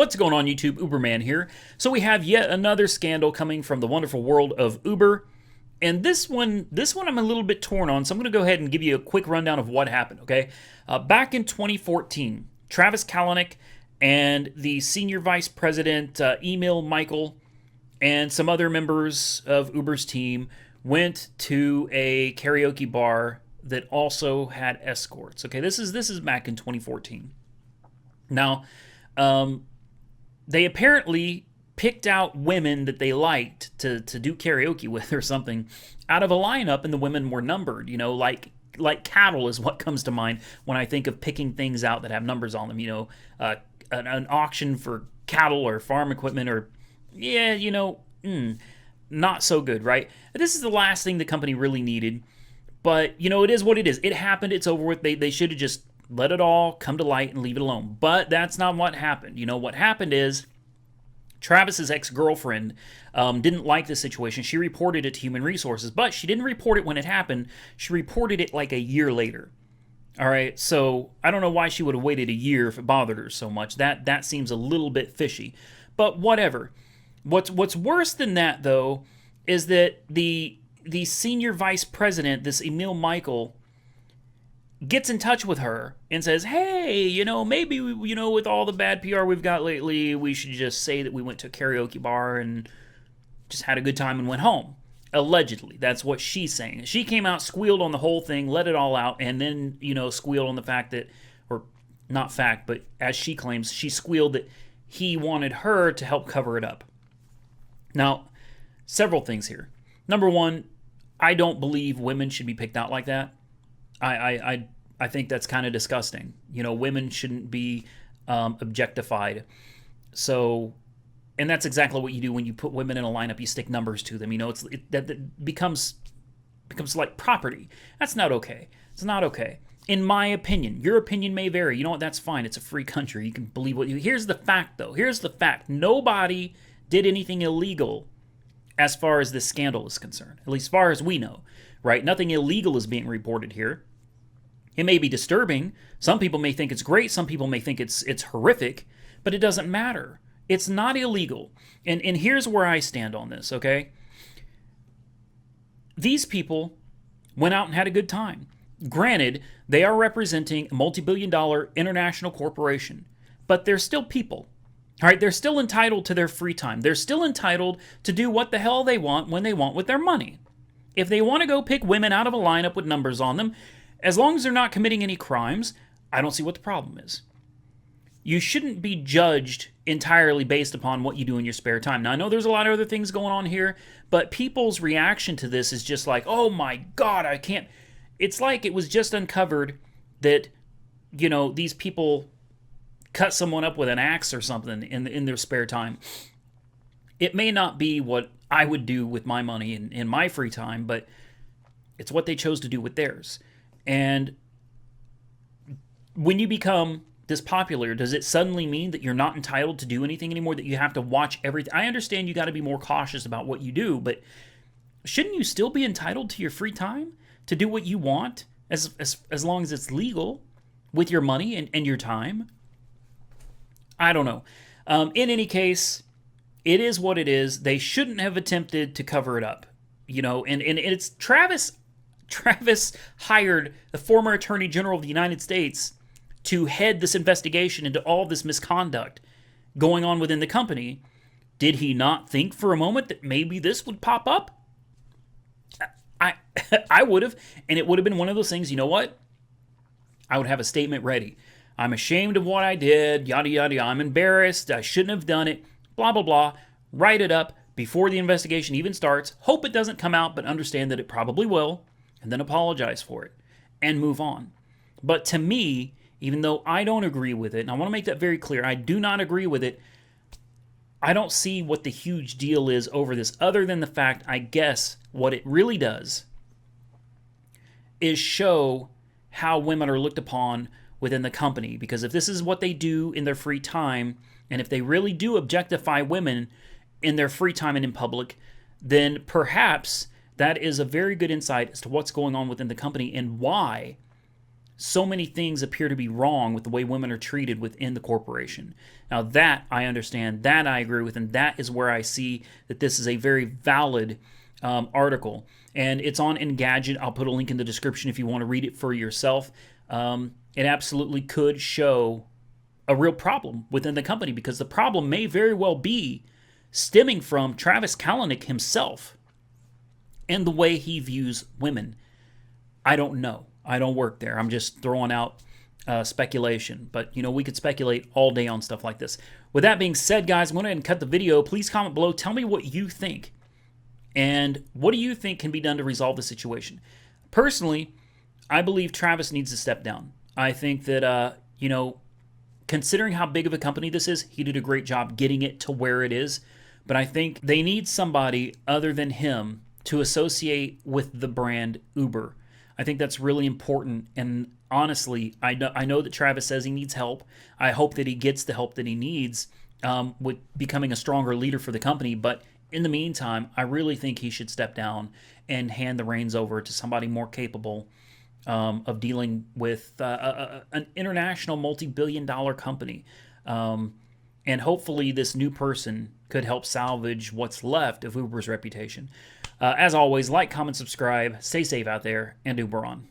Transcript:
What's going on, YouTube? Uberman here. So we have yet another scandal coming from the wonderful world of Uber. And this one I'm a little bit torn on, so I'm going to go ahead and give you a quick rundown of what happened, okay? Back in 2014, Travis Kalanick and the senior vice president, Emil Michael, and some other members of Uber's team went to a karaoke bar that also had escorts. Okay, this is back in 2014. Now, they apparently picked out women that they liked to do karaoke with or something out of a lineup, and the women were numbered. You know, like cattle is what comes to mind when I think of picking things out that have numbers on them. You know, an auction for cattle or farm equipment, or not so good, right? This is the last thing the company really needed. But, you know, it is what it is. It happened. It's over with. They should have just let it all come to light and leave it alone. But that's not what happened. You know, what happened is Travis's ex-girlfriend didn't like the situation. She reported it to Human Resources, but she didn't report it when it happened. She reported it like a year later. All right, so I don't know why she would have waited a year if it bothered her so much. That seems a little bit fishy. But whatever. What's worse than that, though, is that the senior vice president, this Emil Michael, gets in touch with her and says, hey, you know, maybe, you know, with all the bad PR we've got lately, we should just say that we went to a karaoke bar and just had a good time and went home. Allegedly. That's what she's saying. She came out, squealed on the whole thing, let it all out, and then, you know, squealed on the fact that, or not fact, but as she claims, she squealed that he wanted her to help cover it up. Now, several things here. Number one, I don't believe women should be picked out like that. I think that's kind of disgusting. You know, women shouldn't be objectified. So, and that's exactly what you do when you put women in a lineup. You stick numbers to them. You know, that becomes like property. That's not okay. It's not okay. In my opinion, your opinion may vary. You know what? That's fine. It's a free country. You can believe what you. Here's the fact, though. Here's the fact. Nobody did anything illegal as far as this scandal is concerned, at least as far as we know, right? Nothing illegal is being reported here. It may be disturbing. Some people may think it's great. Some people may think it's horrific, but it doesn't matter. It's not illegal. And here's where I stand on this, okay? These people went out and had a good time. Granted, they are representing a multi-billion-dollar international corporation, but they're still people. All right, they're still entitled to their free time. They're still entitled to do what the hell they want when they want with their money. If they want to go pick women out of a lineup with numbers on them, as long as they're not committing any crimes, I don't see what the problem is. You shouldn't be judged entirely based upon what you do in your spare time. Now, I know there's a lot of other things going on here, but people's reaction to this is just like, oh my God, I can't. It's like it was just uncovered that, you know, these people cut someone up with an axe or something in their spare time. It may not be what I would do with my money in my free time, but it's what they chose to do with theirs. And when you become this popular, does it suddenly mean that you're not entitled to do anything anymore, that you have to watch everything? I understand you got to be more cautious about what you do, but shouldn't you still be entitled to your free time to do what you want as long as it's legal with your money and your time? I don't know. In any case, it is what it is. They shouldn't have attempted to cover it up, you know. And it's Travis hired the former Attorney General of the United States to head this investigation into all this misconduct going on within the company. Did he not think for a moment that maybe this would pop up? I would have, and it would have been one of those things. You know what? I would have a statement ready. I'm ashamed of what I did, yada, yada, yada. I'm embarrassed. I shouldn't have done it, blah, blah, blah. Write it up before the investigation even starts. Hope it doesn't come out, but understand that it probably will, and then apologize for it and move on. But to me, even though I don't agree with it, and I want to make that very clear, I do not agree with it, I don't see what the huge deal is over this, other than the fact, I guess, what it really does is show how women are looked upon within the company. Because if this is what they do in their free time, and if they really do objectify women in their free time and in public, then perhaps that is a very good insight as to what's going on within the company and why so many things appear to be wrong with the way women are treated within the corporation. Now, that I understand, that I agree with, and that is where I see that this is a very valid article. And it's on Engadget. I'll put a link in the description if you want to read it for yourself. It absolutely could show a real problem within the company, because the problem may very well be stemming from Travis Kalanick himself and the way he views women. I don't know. I don't work there. I'm just throwing out speculation. But, we could speculate all day on stuff like this. With that being said, guys, I'm going to go ahead and cut the video. Please comment below. Tell me what you think. And what do you think can be done to resolve the situation? Personally, I believe Travis needs to step down. I think that, considering how big of a company this is, he did a great job getting it to where it is. But I think they need somebody other than him to associate with the brand Uber. I think that's really important. And honestly, I know that Travis says he needs help. I hope that he gets the help that he needs with becoming a stronger leader for the company. But in the meantime, I really think he should step down and hand the reins over to somebody more capable of dealing with an international multi-billion-dollar company. And hopefully this new person could help salvage what's left of Uber's reputation. As always, like, comment, subscribe, stay safe out there, and Uber on.